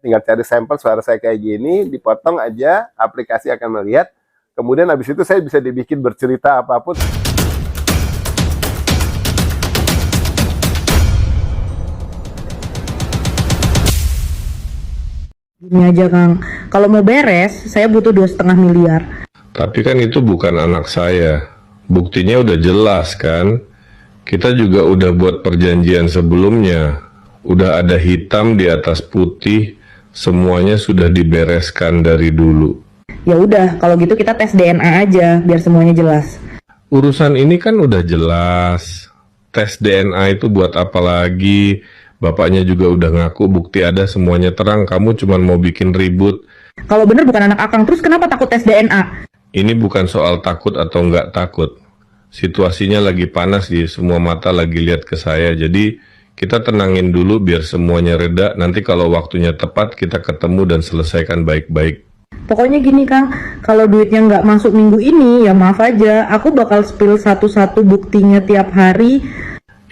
tinggal cari sampel suara saya kayak gini, dipotong aja, aplikasi akan melihat. Kemudian habis itu saya bisa dibikin bercerita apapun. Ini aja Kang, kalau mau beres, saya butuh 2,5 miliar. Tapi kan itu bukan anak saya. Buktinya udah jelas kan? Kita juga udah buat perjanjian sebelumnya. Udah ada hitam di atas putih, semuanya sudah dibereskan dari dulu. Ya udah, kalau gitu kita tes DNA aja, biar semuanya jelas. Urusan ini kan udah jelas. Tes DNA itu buat apa lagi? Bapaknya juga udah ngaku bukti ada, semuanya terang. Kamu cuma mau bikin ribut. Kalau bener bukan anak Akang, terus kenapa takut tes DNA? Ini bukan soal takut atau nggak takut. Situasinya lagi panas, semua mata lagi lihat ke saya. Jadi kita tenangin dulu biar semuanya reda. Nanti kalau waktunya tepat kita ketemu dan selesaikan baik-baik. Pokoknya gini Kang, kalau duitnya nggak masuk minggu ini, ya maaf aja, aku bakal spill satu-satu buktinya tiap hari.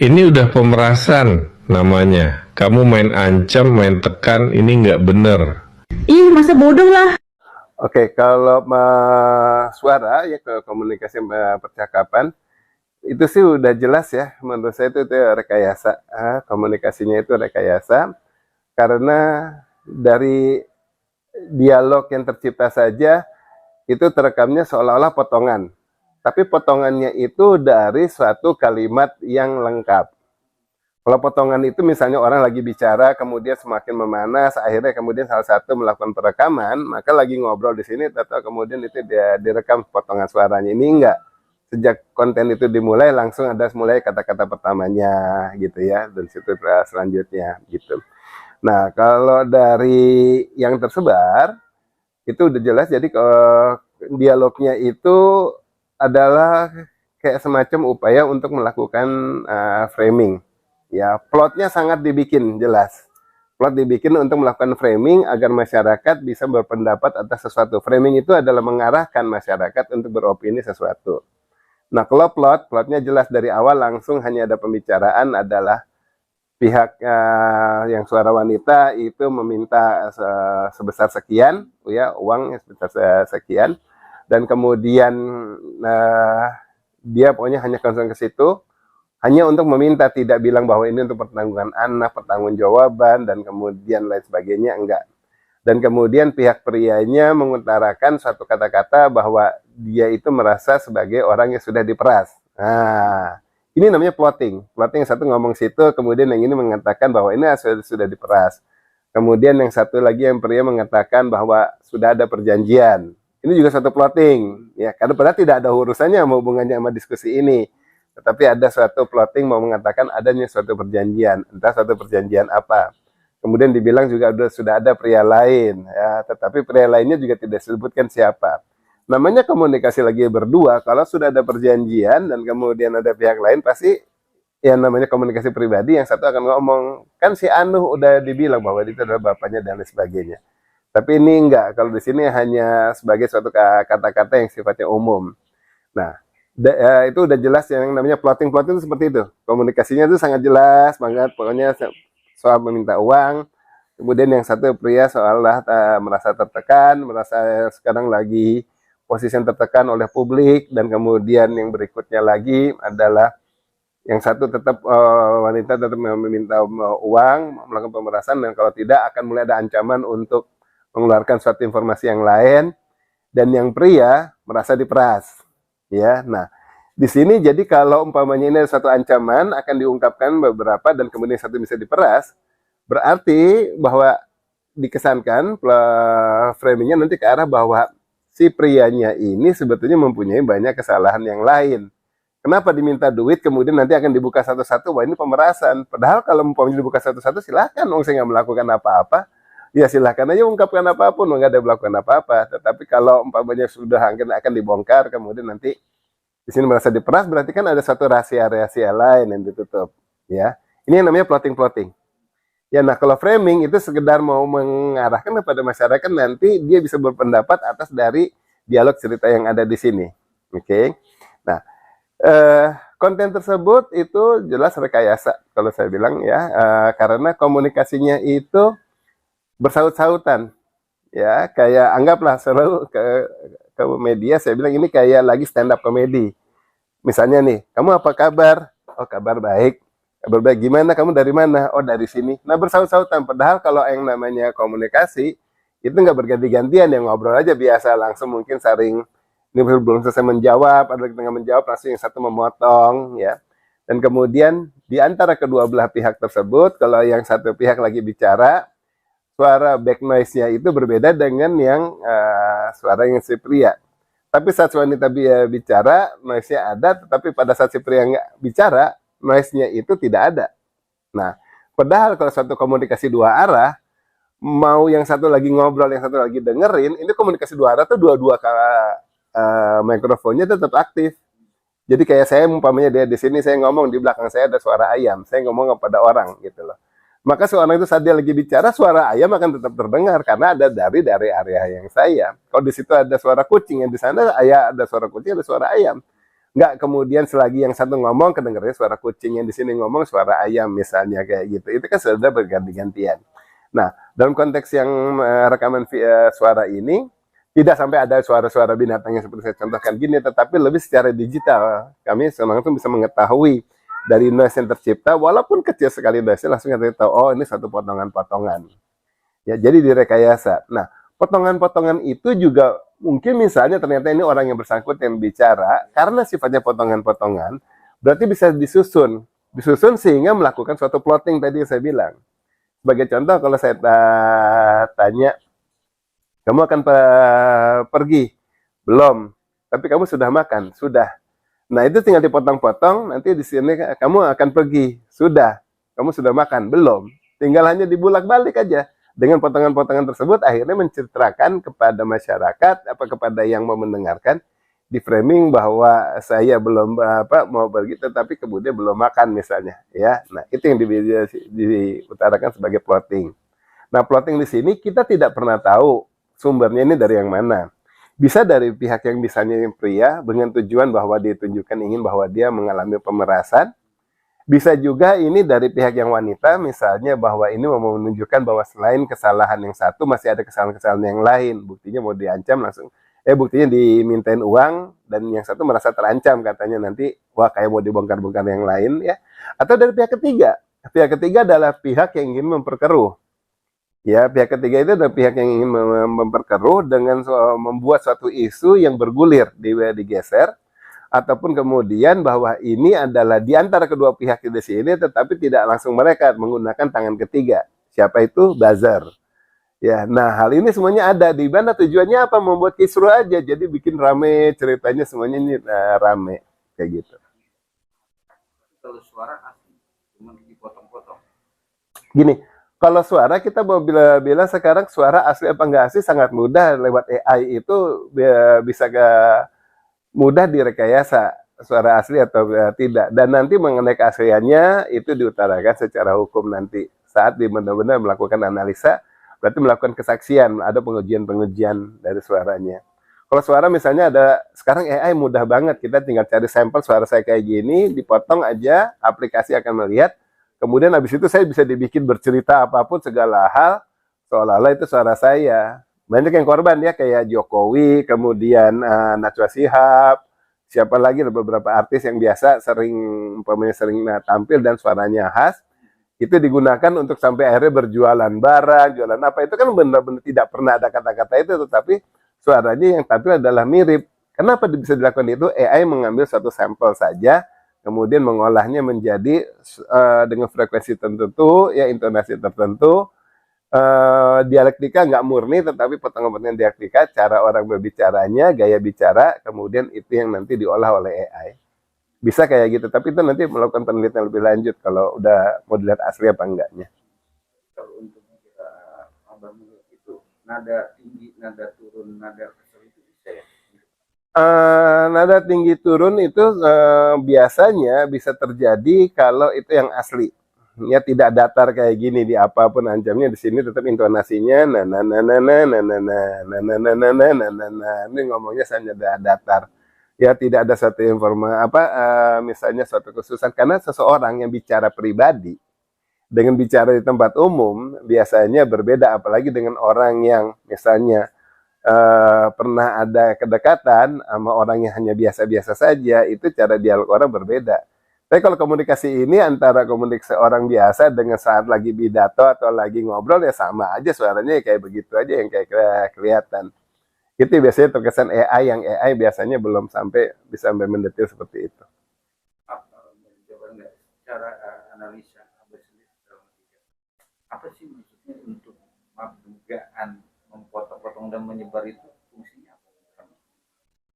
Ini udah pemerasan namanya. Kamu main ancam, main tekan, ini nggak bener. Ih, masa bodoh lah. Oke, kalau suara ya ke komunikasi percakapan itu sih udah jelas ya. Menurut saya itu rekayasa. Komunikasinya itu rekayasa karena dari dialog yang tercipta saja itu terekamnya seolah-olah potongan. Tapi potongannya itu dari suatu kalimat yang lengkap. Kalau potongan itu misalnya orang lagi bicara, kemudian semakin memanas, akhirnya kemudian salah satu melakukan perekaman, maka lagi ngobrol di sini, atau kemudian itu dia direkam potongan suaranya. Ini enggak. Sejak konten itu dimulai, langsung ada mulai kata-kata pertamanya, gitu ya, dan situ selanjutnya, gitu. Nah, kalau dari yang tersebar, itu udah jelas, jadi dialognya itu adalah kayak semacam upaya untuk melakukan framing. Ya, plotnya sangat dibikin jelas. Plot dibikin untuk melakukan framing agar masyarakat bisa berpendapat atas sesuatu. Framing itu adalah mengarahkan masyarakat untuk beropini sesuatu. Nah, kalau plotnya jelas dari awal langsung hanya ada pembicaraan adalah pihak yang suara wanita itu meminta sebesar sekian, ya uang sebesar sekian, dan kemudian dia pokoknya hanya concern ke situ. Hanya untuk meminta, tidak bilang bahwa ini untuk pertanggungan anak, pertanggungjawaban, dan kemudian lain sebagainya, enggak. Dan kemudian pihak prianya mengutarakan suatu kata-kata bahwa dia itu merasa sebagai orang yang sudah diperas. Nah, ini namanya plotting. Plotting yang satu ngomong situ, kemudian yang ini mengatakan bahwa ini sudah diperas. Kemudian yang satu lagi yang pria mengatakan bahwa sudah ada perjanjian. Ini juga satu plotting. Ya, karena padahal tidak ada urusannya sama hubungannya sama diskusi ini. Tetapi ada suatu plotting mau mengatakan adanya suatu perjanjian, entah suatu perjanjian apa. Kemudian dibilang juga sudah ada pria lain, ya, tetapi pria lainnya juga tidak disebutkan siapa. Namanya komunikasi lagi berdua, kalau sudah ada perjanjian dan kemudian ada pihak lain, pasti yang namanya komunikasi pribadi, yang satu akan ngomong, kan si Anu udah dibilang bahwa itu adalah bapaknya dan lain sebagainya. Tapi ini enggak, kalau di sini hanya sebagai suatu kata-kata yang sifatnya umum. Nah, itu udah jelas yang namanya plotting itu seperti itu. Komunikasinya itu sangat jelas banget, pokoknya soal meminta uang. Kemudian yang satu pria seolah merasa tertekan, merasa sekarang lagi posisi yang tertekan oleh publik, dan kemudian yang berikutnya lagi adalah yang satu tetap wanita tetap meminta uang, melakukan pemerasan, dan kalau tidak akan mulai ada ancaman untuk mengeluarkan suatu informasi yang lain, dan yang pria merasa diperas. Ya, nah di sini jadi kalau umpamanya ini ada satu ancaman akan diungkapkan beberapa dan kemudian satu bisa diperas, berarti bahwa dikesankan framingnya nanti ke arah bahwa si prianya ini sebetulnya mempunyai banyak kesalahan yang lain. Kenapa diminta duit kemudian nanti akan dibuka satu-satu, wah ini pemerasan. Padahal kalau umpamanya dibuka satu-satu silahkan, saya nggak melakukan apa-apa. Ya silahkan aja ungkapkan apapun, nggak ada melakukan apa-apa. Tetapi kalau umpamanya sudah akan dibongkar, kemudian nanti di sini merasa diperas, berarti kan ada satu rahasia-rahasia lain yang ditutup. Ya, ini yang namanya plotting. Ya, nah kalau framing itu sekedar mau mengarahkan kepada masyarakat nanti dia bisa berpendapat atas dari dialog cerita yang ada di sini. Oke. Nah, konten tersebut itu jelas rekayasa kalau saya bilang ya, karena komunikasinya itu bersaut-sautan. Ya, kayak anggaplah selalu ke media saya bilang ini kayak lagi stand up komedi. Misalnya nih, kamu apa kabar? Oh, kabar baik. Kabar baik. Gimana? Kamu dari mana? Oh, dari sini. Nah, bersaut-sautan. Padahal kalau yang namanya komunikasi, itu nggak berganti-gantian, yang ngobrol aja biasa. Langsung mungkin saring, ini belum selesai menjawab, ada tengah menjawab, langsung yang satu memotong, ya. Dan kemudian, di antara kedua belah pihak tersebut, kalau yang satu pihak lagi bicara, suara back noise-nya itu berbeda dengan yang suara yang si pria. Tapi saat wanita bicara, noise-nya ada, tetapi pada saat si pria nggak bicara, noise-nya itu tidak ada. Nah, padahal kalau suatu komunikasi dua arah, mau yang satu lagi ngobrol, yang satu lagi dengerin, ini komunikasi dua arah tuh dua-dua mikrofonnya tetap aktif. Jadi kayak saya umpamanya dia di sini, saya ngomong, di belakang saya ada suara ayam, saya ngomong kepada orang gitu loh. Maka seorang itu saat dia lagi bicara, suara ayam akan tetap terdengar karena ada dari area yang saya. Kalau di situ ada suara kucing, yang di sana ada suara kucing, ada suara ayam. Nggak kemudian selagi yang satu ngomong kedengarannya suara kucing, yang di sini ngomong suara ayam misalnya kayak gitu. Itu kan sudah berganti-gantian. Nah, dalam konteks yang rekaman suara ini tidak sampai ada suara-suara binatang yang seperti saya contohkan gini, tetapi lebih secara digital. Kami langsung bisa mengetahui dari noise yang tercipta, walaupun kecil sekali noise, langsung kita tahu, oh ini satu potongan-potongan. Ya, jadi direkayasa. Nah, potongan-potongan itu juga mungkin misalnya ternyata ini orang yang bersangkut yang bicara, karena sifatnya potongan-potongan, berarti bisa disusun. Disusun sehingga melakukan suatu plotting tadi yang saya bilang. Sebagai contoh, kalau saya tanya, kamu akan pergi? Belum. Tapi kamu sudah makan? Sudah. Nah, itu tinggal dipotong-potong, nanti di sini kamu akan pergi. Sudah. Kamu sudah makan? Belum. Tinggal hanya dibulak-balik aja. Dengan potongan-potongan tersebut, akhirnya menceritakan kepada masyarakat, kepada yang mau mendengarkan, di framing bahwa saya belum mau pergi, tetapi kemudian belum makan misalnya. Ya, nah itu yang diutarakan sebagai plotting. Nah, plotting di sini kita tidak pernah tahu sumbernya ini dari yang mana. Bisa dari pihak yang misalnya yang pria dengan tujuan bahwa ditunjukkan ingin bahwa dia mengalami pemerasan. Bisa juga ini dari pihak yang wanita misalnya bahwa ini mau menunjukkan bahwa selain kesalahan yang satu masih ada kesalahan-kesalahan yang lain. Buktinya mau diancam langsung, buktinya dimintain uang dan yang satu merasa terancam katanya nanti, wah kayak mau dibongkar-bongkar yang lain ya. Atau dari pihak ketiga. Pihak ketiga adalah pihak yang ingin memperkeruh. Ya, pihak ketiga itu adalah pihak yang ingin memperkeruh dengan membuat suatu isu yang bergulir, digeser, ataupun kemudian bahwa ini adalah di antara kedua pihak di sini, tetapi tidak langsung mereka menggunakan tangan ketiga. Siapa itu? Buzzer. Ya, nah hal ini semuanya ada di mana tujuannya apa? Membuat kisruh aja, jadi bikin rame ceritanya semuanya ini rame kayak gitu. Kalau suara asli, cuma dipotong-potong. Gini. Kalau suara kita mau bilang sekarang suara asli apa enggak asli sangat mudah lewat AI itu bisa mudah direkayasa suara asli atau tidak. Dan nanti mengenai keasliannya itu diutarakan secara hukum nanti saat benar-benar melakukan analisa, berarti melakukan kesaksian, ada pengujian-pengujian dari suaranya. Kalau suara misalnya ada sekarang AI mudah banget, kita tinggal cari sampel suara saya kayak gini, dipotong aja, aplikasi akan melihat. Kemudian habis itu saya bisa dibikin bercerita apapun segala hal, seolah-olah itu suara saya. Banyak yang korban ya, kayak Jokowi, kemudian Najwa Shihab, siapa lagi, ada beberapa artis yang biasa sering tampil dan suaranya khas, itu digunakan untuk sampai akhirnya berjualan barang, jualan apa, itu kan benar-benar tidak pernah ada kata-kata itu, tetapi suaranya yang tampil adalah mirip. Kenapa bisa dilakukan itu? AI mengambil satu sampel saja, kemudian mengolahnya menjadi dengan frekuensi tertentu, ya intonasi tertentu, dialektika nggak murni, tetapi potongan-potongan dialektika, cara orang berbicaranya, gaya bicara, kemudian itu yang nanti diolah oleh AI. Bisa kayak gitu, tapi itu nanti melakukan penelitian lebih lanjut kalau udah mau dilihat asli apa enggaknya. Kalau untuk abang itu nada tinggi, nada turun, nada kesel itu bisa ya? Nada tinggi turun itu biasanya bisa terjadi kalau itu yang asli, ya tidak datar kayak gini di apapun ancamnya, di sini tetap intonasinya ini ngomongnya saja datar, ya tidak ada satu informasi misalnya suatu khususan, karena seseorang yang bicara pribadi dengan bicara di tempat umum biasanya berbeda, apalagi dengan orang yang misalnya pernah ada kedekatan sama orang yang hanya biasa-biasa saja, itu cara dialog orang berbeda. Tapi kalau komunikasi ini antara komunikasi orang biasa dengan saat lagi pidato atau lagi ngobrol ya sama aja suaranya kayak begitu aja yang kayak kelihatan. Itu biasanya terkesan AI, yang AI biasanya belum sampai bisa sampai mendetil seperti itu. Coba nggak cara analisa apa sih maksudnya untuk dugaan memotong-potong dan menyebar itu fungsinya apa?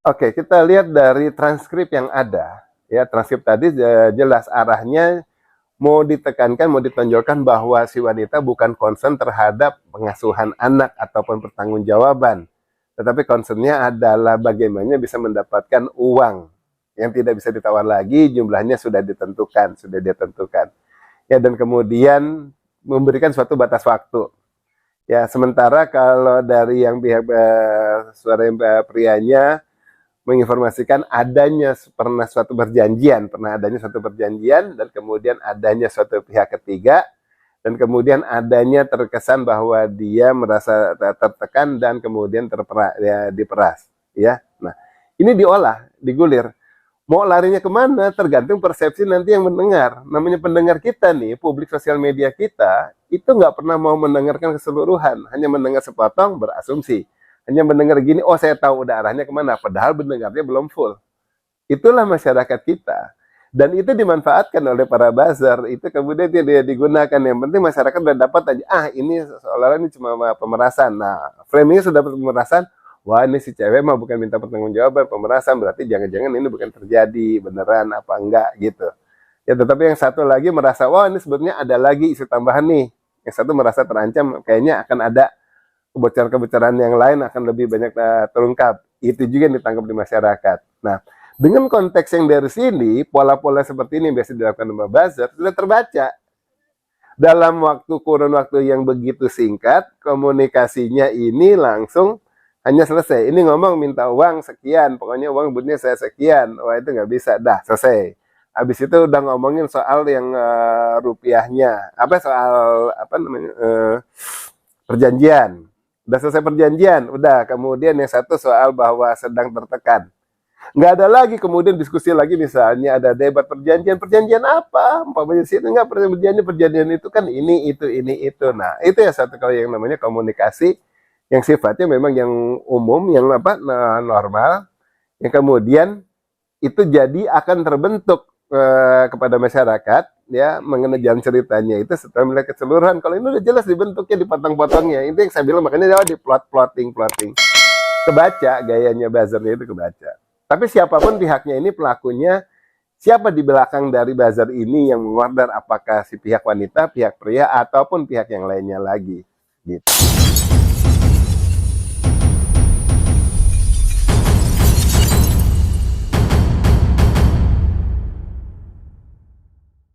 Oke, kita lihat dari transkrip yang ada. Ya, transkrip tadi jelas arahnya mau ditekankan, mau ditonjolkan bahwa si wanita bukan concern terhadap pengasuhan anak ataupun pertanggungjawaban. Tetapi concernnya adalah bagaimana bisa mendapatkan uang yang tidak bisa ditawar lagi, jumlahnya sudah ditentukan, sudah ditentukan. Ya, dan kemudian memberikan suatu batas waktu. Ya, sementara kalau dari yang pihak suara prianya menginformasikan adanya pernah adanya suatu perjanjian, dan kemudian adanya suatu pihak ketiga, dan kemudian adanya terkesan bahwa dia merasa tertekan dan kemudian diperas. Ya, nah ini diolah, digulir. Mau larinya kemana tergantung persepsi nanti yang mendengar. Namanya pendengar kita nih, publik sosial media kita, itu nggak pernah mau mendengarkan keseluruhan, hanya mendengar sepotong, berasumsi. Hanya mendengar gini, oh saya tahu udah arahnya kemana, padahal mendengarnya belum full. Itulah masyarakat kita. Dan itu dimanfaatkan oleh para buzzer, itu kemudian dia digunakan. Yang penting masyarakat udah dapat aja, ini seolah-olah ini cuma pemerasan. Nah, framingnya sudah pemerasan, wah ini si cewek mah bukan minta pertanggungjawaban, pemerasan, berarti jangan-jangan ini bukan terjadi, beneran apa enggak gitu. Ya, tetapi yang satu lagi merasa, wah ini sebetulnya ada lagi isu tambahan nih. Yang satu merasa terancam, kayaknya akan ada kebocoran-kebocoran yang lain akan lebih banyak terungkap. Itu juga yang ditangkap di masyarakat. Nah, dengan konteks yang dari sini, pola-pola seperti ini yang biasa dilakukan oleh buzzer sudah terbaca. Dalam kurun waktu yang begitu singkat, komunikasinya ini langsung hanya selesai. Ini ngomong minta uang sekian, pokoknya uang bunyinya saya sekian. Wah itu nggak bisa, dah selesai. Habis itu udah ngomongin soal yang rupiahnya, soal perjanjian. Udah selesai perjanjian, udah. Kemudian yang satu soal bahwa sedang tertekan. Nggak ada lagi kemudian diskusi lagi, misalnya ada debat perjanjian. Perjanjian apa? Umpamanya situ nggak perjanjian itu kan ini, itu. Nah, itu ya satu kalau yang namanya komunikasi yang sifatnya memang yang umum, yang normal, yang kemudian itu jadi akan terbentuk kepada masyarakat, ya, mengenai jalan ceritanya itu setelah melihat keseluruhan. Kalau ini udah jelas dibentuknya, dipotong-potongnya, itu yang saya bilang, makanya dia plotting kebaca, gayanya buzzernya itu kebaca. Tapi siapapun pihaknya ini, pelakunya siapa di belakang dari buzzer ini yang mengorder, apakah si pihak wanita, pihak pria, ataupun pihak yang lainnya lagi gitu.